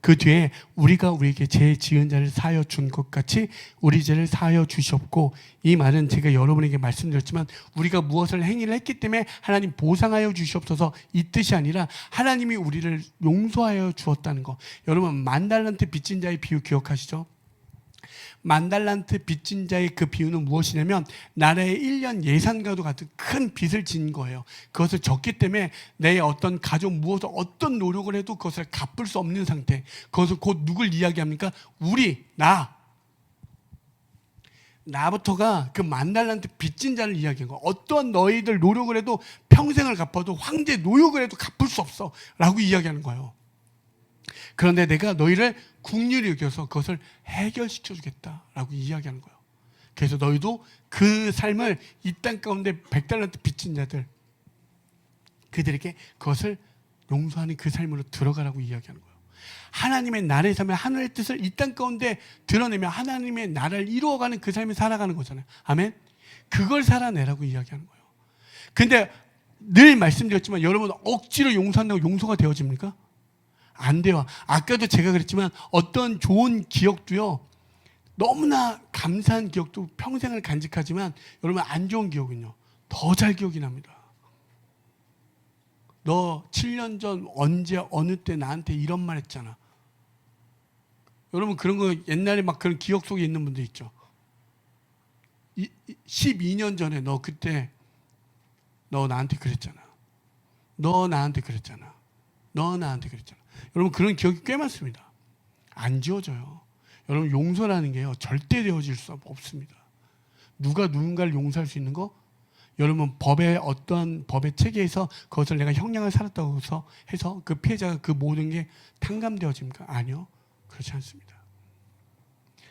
Speaker 1: 그 뒤에 우리가 우리에게 죄 지은 자를 사하여 준 것 같이 우리 죄를 사하여 주시옵고, 이 말은 제가 여러분에게 말씀드렸지만, 우리가 무엇을 행위를 했기 때문에 하나님 보상하여 주시옵소서, 이 뜻이 아니라 하나님이 우리를 용서하여 주었다는 거. 여러분, 만달란트 빚진 자의 비유 기억하시죠? 만달란트 빚진 자의 그 비유는 무엇이냐면, 나라의 1년 예산과도 같은 큰 빚을 진 거예요. 그것을 졌기 때문에 내 어떤 가족 무엇을 어떤 노력을 해도 그것을 갚을 수 없는 상태. 그것을 곧 누굴 이야기합니까? 나부터가 그 만달란트 빚진 자를 이야기한 거예요. 어떠한 너희들 노력을 해도, 평생을 갚아도, 황제 노역을 해도 갚을 수 없어 라고 이야기하는 거예요. 그런데 내가 너희를 긍휼히 여겨서 그것을 해결시켜 주겠다라고 이야기하는 거예요. 그래서 너희도 그 삶을, 이 땅 가운데 100달란트 빚진 자들, 그들에게 그것을 용서하는 그 삶으로 들어가라고 이야기하는 거예요. 하나님의 나라의 삶을, 하늘의 뜻을 이 땅 가운데 드러내며 하나님의 나라를 이루어가는 그 삶을 살아가는 거잖아요. 아멘. 그걸 살아내라고 이야기하는 거예요. 근데 늘 말씀드렸지만, 여러분 억지로 용서한다고 용서가 되어집니까? 안 돼요. 아까도 제가 그랬지만, 어떤 좋은 기억도요, 너무나 감사한 기억도 평생을 간직하지만, 여러분 안 좋은 기억은요, 더 잘 기억이 납니다. 너 7년 전 언제 어느 때 나한테 이런 말 했잖아. 여러분 그런 거 옛날에 막 그런 기억 속에 있는 분들 있죠. 12년 전에 너 그때 너 나한테 그랬잖아. 너 나한테 그랬잖아. 너 나한테 그랬잖아. 여러분 그런 기억이 꽤 많습니다. 안 지워져요. 여러분 용서라는 게요 절대 되어질 수 없습니다. 누가 누군가를 용서할 수 있는 거? 여러분 법의 어떠한 법의 체계에서 그것을 내가 형량을 살았다고 해서 그 피해자가 그 모든 게 탕감되어집니까? 아니요. 그렇지 않습니다.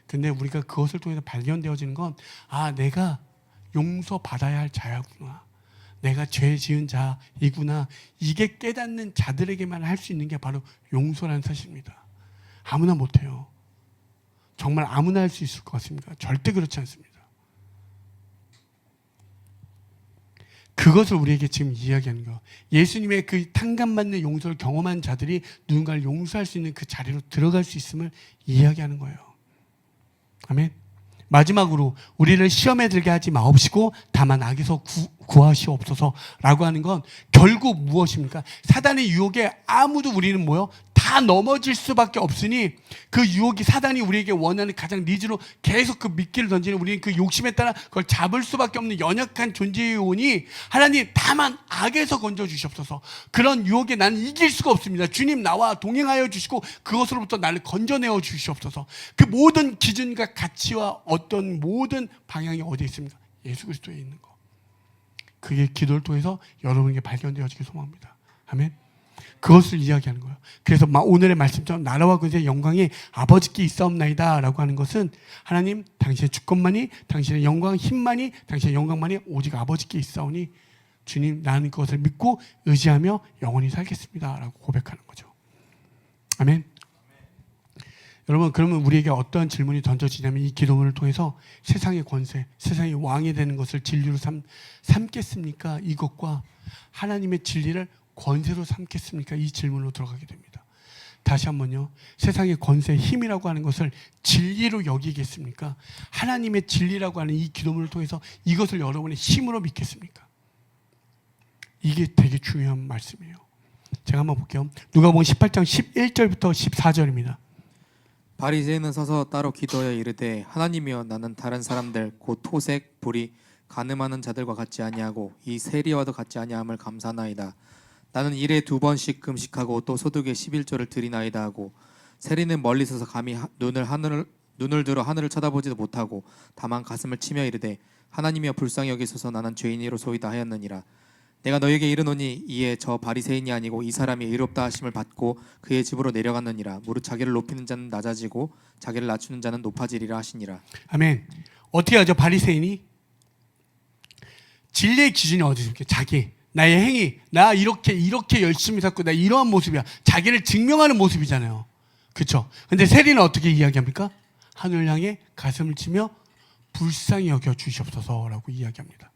Speaker 1: 근데 우리가 그것을 통해서 발견되어지는 건 내가 용서받아야 할 자야구나. 내가 죄 지은 자이구나. 이게 깨닫는 자들에게만 할 수 있는 게 바로 용서라는 사실입니다. 아무나 못해요. 정말 아무나 할 수 있을 것 같습니까? 절대 그렇지 않습니다. 그것을 우리에게 지금 이야기하는 거예요. 예수님의 그 탕감받는 용서를 경험한 자들이 누군가를 용서할 수 있는 그 자리로 들어갈 수 있음을 이야기하는 거예요. 아멘. 마지막으로 우리를 시험에 들게 하지 마옵시고 다만 악에서 구하시옵소서라고 하는 건 결국 무엇입니까? 사단의 유혹에 아무도 우리는 다 넘어질 수밖에 없으니 그 유혹이 사단이 우리에게 원하는 가장 니즈로 계속 그 미끼를 던지는 우리는 그 욕심에 따라 그걸 잡을 수밖에 없는 연약한 존재의 요원이 하나님 다만 악에서 건져 주시옵소서. 그런 유혹에 나는 이길 수가 없습니다. 주님 나와 동행하여 주시고 그것으로부터 나를 건져내어 주시옵소서. 그 모든 기준과 가치와 어떤 모든 방향이 어디에 있습니까? 예수 그리스도에 있는 거. 그게 기도를 통해서 여러분에게 발견되어지길 소망합니다. 아멘. 그것을 이야기하는 거예요. 그래서 오늘의 말씀처럼 나라와 권세의 영광이 아버지께 있사옵나이다 라고 하는 것은 하나님 당신의 주권만이 당신의 영광 힘만이 당신의 영광만이 오직 아버지께 있사오니 주님 나는 그것을 믿고 의지하며 영원히 살겠습니다 라고 고백하는 거죠. 아멘. 여러분 그러면 우리에게 어떠한 질문이 던져지냐면 이 기도문을 통해서 세상의 권세, 세상의 왕이 되는 것을 진리로 삼겠습니까? 이것과 하나님의 진리를 권세로 삼겠습니까? 이 질문으로 들어가게 됩니다. 다시 한번요. 세상의 권세, 힘이라고 하는 것을 진리로 여기겠습니까? 하나님의 진리라고 하는 이 기도문을 통해서 이것을 여러분의 힘으로 믿겠습니까? 이게 되게 중요한 말씀이에요. 제가 한번 볼게요. 누가복음 18장 11절부터 14절입니다.
Speaker 2: 바리새인은 서서 따로 기도하여 이르되 하나님이여 나는 다른 사람들 곧 토색, 불의, 간음하는 자들과 같지 아니하고 이 세리와도 같지 아니함을 감사나이다. 나는 일에 2번씩 금식하고 또 소득의 11조를 드리나이다 하고 세리는 멀리 서서 감히 눈을 들어 하늘을 쳐다보지도 못하고 다만 가슴을 치며 이르되 하나님이여 불쌍히 여기소서 나는 죄인이로소이다 하였느니라. 내가 너에게 이르노니 이에 저 바리새인이 아니고 이 사람이 의롭다 하심을 받고 그의 집으로 내려갔느니라. 무릇 자기를 높이는 자는 낮아지고 자기를 낮추는 자는 높아지리라 하시니라.
Speaker 1: 아멘. 어떻게 하죠? 바리새인이 진리의 기준이 어디 있습니까? 자기 나의 행위, 나 이렇게 열심히 살고 나 이러한 모습이야. 자기를 증명하는 모습이잖아요. 그렇죠? 근데 세리는 어떻게 이야기합니까? 하늘 향해 가슴을 치며 불쌍히 여겨 주시옵소서라고 이야기합니다.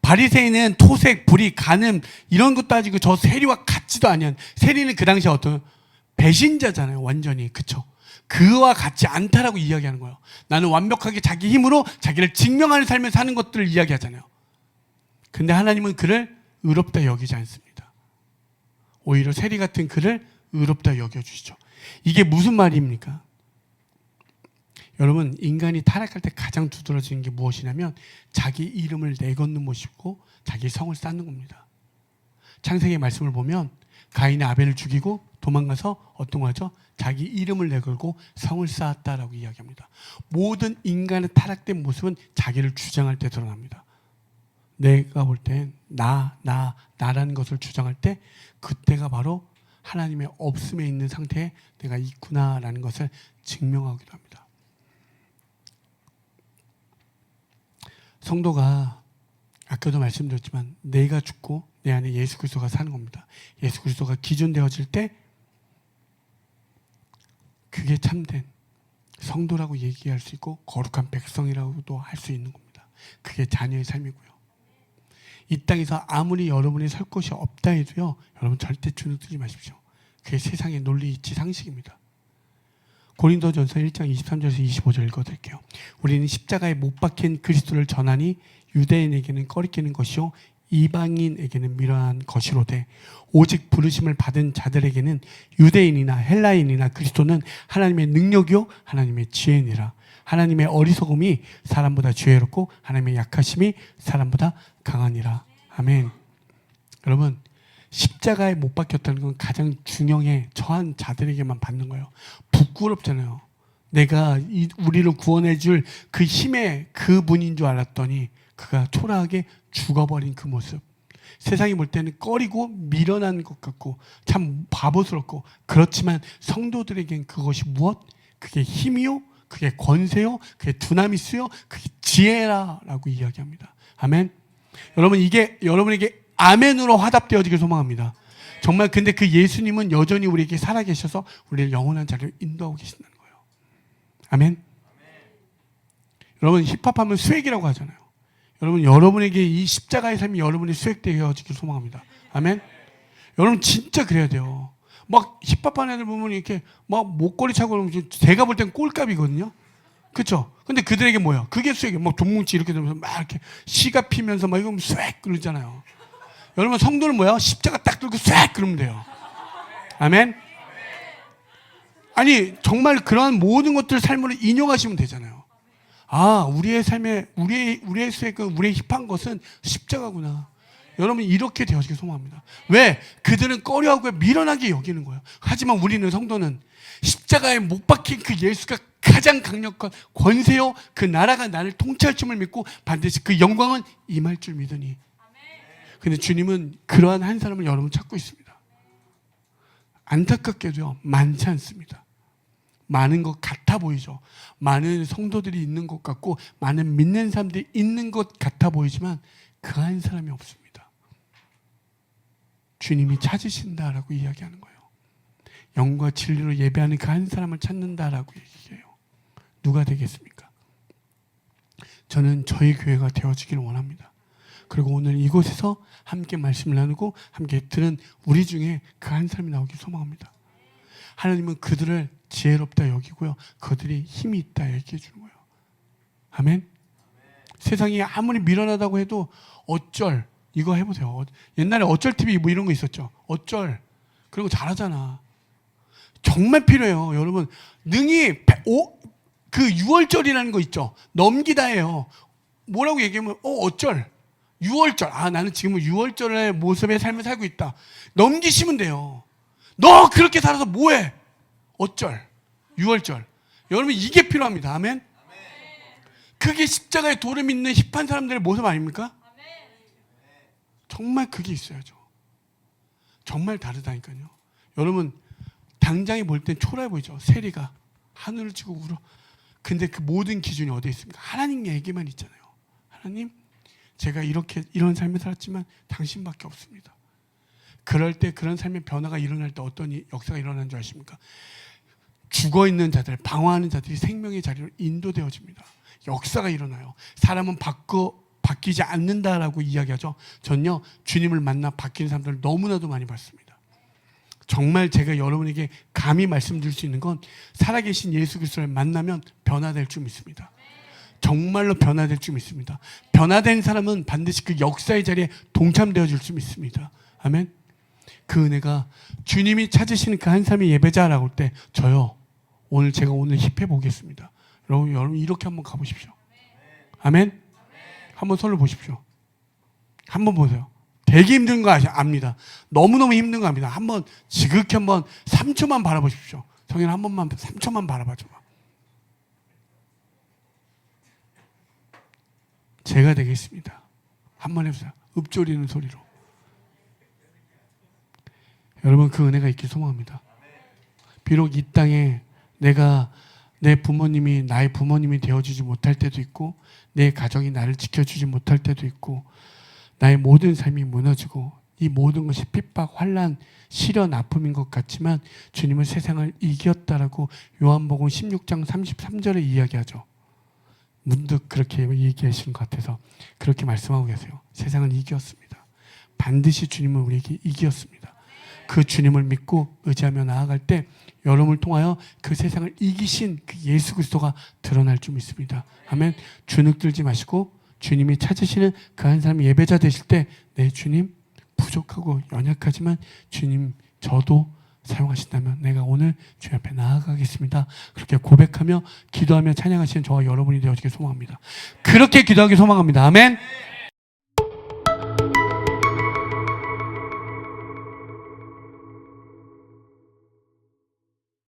Speaker 1: 바리새인은 토색, 불의, 간음 이런 것도 따지고 저 세리와 같지도 않은 세리는 그 당시에 어떤 배신자잖아요. 완전히. 그렇죠? 그와 같지 않다라고 이야기하는 거예요. 나는 완벽하게 자기 힘으로 자기를 증명하는 삶을 사는 것들을 이야기하잖아요. 근데 하나님은 그를 의롭다 여기지 않습니다. 오히려 세리 같은 그를 의롭다 여겨주시죠. 이게 무슨 말입니까? 여러분 인간이 타락할 때 가장 두드러지는 게 무엇이냐면 자기 이름을 내걷는 모습이고 자기 성을 쌓는 겁니다. 창세기의 말씀을 보면 가인이 아벨을 죽이고 도망가서 어떤 거죠? 자기 이름을 내걸고 성을 쌓았다라고 이야기합니다. 모든 인간의 타락된 모습은 자기를 주장할 때 드러납니다. 내가 볼 땐 나라는 것을 주장할 때 그때가 바로 하나님의 없음에 있는 상태에 내가 있구나라는 것을 증명하기도 합니다. 성도가 아까도 말씀드렸지만 내가 죽고 내 안에 예수 그리스도가 사는 겁니다. 예수 그리스도가 기준되어질 때 그게 참된 성도라고 얘기할 수 있고 거룩한 백성이라고도 할 수 있는 겁니다. 그게 자녀의 삶이고요. 이 땅에서 아무리 여러분이 설 곳이 없다 해도요, 여러분 절대 주눅 들지 마십시오. 그게 세상의 논리 이치 상식입니다. 고린도전서 1장 23절에서 25절 읽어드릴게요. 우리는 십자가에 못 박힌 그리스도를 전하니 유대인에게는 꺼리끼는 것이요 이방인에게는 미련한 것이로되 오직 부르심을 받은 자들에게는 유대인이나 헬라인이나 그리스도는 하나님의 능력이요 하나님의 지혜니라. 하나님의 어리석음이 사람보다 지혜롭고 하나님의 약하심이 사람보다 강하니라. 아멘. 여러분, 십자가에 못 박혔다는 건 가장 중형에 처한 자들에게만 받는 거예요. 부끄럽잖아요. 내가 우리를 구원해 줄 그 힘의 그분인 줄 알았더니 그가 초라하게 죽어버린 그 모습. 세상이 볼 때는 꺼리고 미련한 것 같고 참 바보스럽고, 그렇지만 성도들에겐 그것이 무엇? 그게 힘이요, 그게 권세요, 그게 두나미스요, 그게 지혜라라고 이야기합니다. 아멘. 여러분, 이게 여러분에게 아멘으로 화답되어지길 소망합니다. 정말 근데 그 예수님은 여전히 우리에게 살아계셔서 우리를 영원한 자리로 인도하고 계신다는 거예요. 아멘. 여러분, 힙합하면 스웩이라고 하잖아요. 여러분, 여러분에게 이 십자가의 삶이 여러분의 스웩되어지길 소망합니다. 아멘. 여러분, 진짜 그래야 돼요. 막 힙합하는 애들 보면 이렇게 막 목걸이 차고 그러면 제가 볼 땐 꼴값이거든요. 그렇죠? 근데 그들에게 뭐야? 그게 스웩이에요. 막 종뭉치 이렇게 들면서 막 이렇게 시가 피면서 막 이거 스웩 그러잖아요. 여러분, 성도는 뭐야? 십자가 딱 들고 스웩 그러면 돼요. 아멘. 아니, 정말 그러한 모든 것들 삶으로 인용하시면 되잖아요. 아, 우리의 삶에 우리의 스웩은, 우리의 힙한 것은 십자가구나. 여러분, 이렇게 되어지길 소망합니다. 왜? 그들은 꺼려하고 미련하게 여기는 거예요. 하지만 우리는, 성도는 십자가에 못 박힌 그 예수가 가장 강력한 권세요, 그 나라가 나를 통치할 줄 믿고 반드시 그 영광은 임할 줄 믿으니. 근데 주님은 그러한 한 사람을 여러분 찾고 있습니다. 안타깝게도요, 많지 않습니다. 많은 것 같아 보이죠. 많은 성도들이 있는 것 같고 많은 믿는 사람들이 있는 것 같아 보이지만 그 한 사람이 없습니다. 주님이 찾으신다라고 이야기하는 거예요. 영과 진리로 예배하는 그 한 사람을 찾는다라고 얘기해요. 누가 되겠습니까? 저는 저희 교회가 되어지기를 원합니다. 그리고 오늘 이곳에서 함께 말씀을 나누고 함께 들은 우리 중에 그 한 사람이 나오길 소망합니다. 하나님은 그들을 지혜롭다 여기고요, 그들이 힘이 있다 얘기해 주는 거예요. 아멘. 세상이 아무리 미련하다고 해도 어쩔, 이거 해보세요. 옛날에 어쩔 TV 뭐 이런 거 있었죠. 어쩔, 그런 거 잘하잖아. 정말 필요해요. 여러분, 능히 그 6월절이라는 거 있죠. 넘기다예요. 뭐라고 얘기하면 어쩔, 6월절. 아, 나는 지금 6월절의 모습의 삶을 살고 있다. 넘기시면 돼요. 너 그렇게 살아서 뭐해? 어쩔, 6월절. 여러분, 이게 필요합니다. 아멘. 그게 십자가에 돌을 믿는 힙한 사람들의 모습 아닙니까? 정말 그게 있어야죠. 정말 다르다니까요. 여러분, 당장에 볼 땐 초라해 보이죠. 세리가 하늘을 치고 울어. 근데 그 모든 기준이 어디에 있습니까? 하나님 얘기만 있잖아요. 하나님, 제가 이런 삶을 살았지만 당신밖에 없습니다. 그럴 때, 그런 삶의 변화가 일어날 때 어떤 역사가 일어나는 줄 아십니까? 죽어있는 자들, 방황하는 자들이 생명의 자리로 인도되어집니다. 역사가 일어나요. 사람은 바뀌지 않는다라고 이야기하죠. 전요, 주님을 만나 바뀐 사람들을 너무나도 많이 봤습니다. 정말 제가 여러분에게 감히 말씀드릴 수 있는 건 살아계신 예수 그리스도를 만나면 변화될 줄 믿습니다. 정말로 변화될 줄 믿습니다. 변화된 사람은 반드시 그 역사의 자리에 동참되어 줄 줄 믿습니다. 아멘. 그 은혜가 주님이 찾으시는 그 한 사람의 예배자라고 할 때, 저요, 제가 오늘 힙해 보겠습니다. 여러분 이렇게 한번 가보십시오. 아멘. 한번 손을 보십시오. 한번 보세요. 되게 힘든 거 압니다. 너무너무 힘든 거 압니다. 한번 지극히 한번 3초만 바라보십시오. 성인 한 번만 3초만 바라봐줘. 제가 되겠습니다. 한번 해보세요. 읊조리는 소리로. 여러분, 그 은혜가 있길 소망합니다. 비록 이 땅에 내 부모님이 나의 부모님이 되어주지 못할 때도 있고, 내 가정이 나를 지켜주지 못할 때도 있고, 나의 모든 삶이 무너지고, 이 모든 것이 핍박, 환난, 시련, 아픔인 것 같지만 주님은 세상을 이겼다라고 요한복음 16장 33절에 이야기하죠. 문득 그렇게 얘기하시는 것 같아서 그렇게 말씀하고 계세요. 세상은 이겼습니다. 반드시 주님은 우리에게 이겼습니다. 그 주님을 믿고 의지하며 나아갈 때 여러분을 통하여 그 세상을 이기신 그 예수 그리스도가 드러날 줄 믿습니다. 아멘. 주눅 들지 마시고 주님이 찾으시는 그 한 사람이 예배자 되실 때, 네, 주님 부족하고 연약하지만 주님, 저도 사용하신다면 내가 오늘 주 앞에 나아가겠습니다. 그렇게 고백하며 기도하며 찬양하시는 저와 여러분이 되어지길 소망합니다. 그렇게 기도하기 소망합니다. 아멘.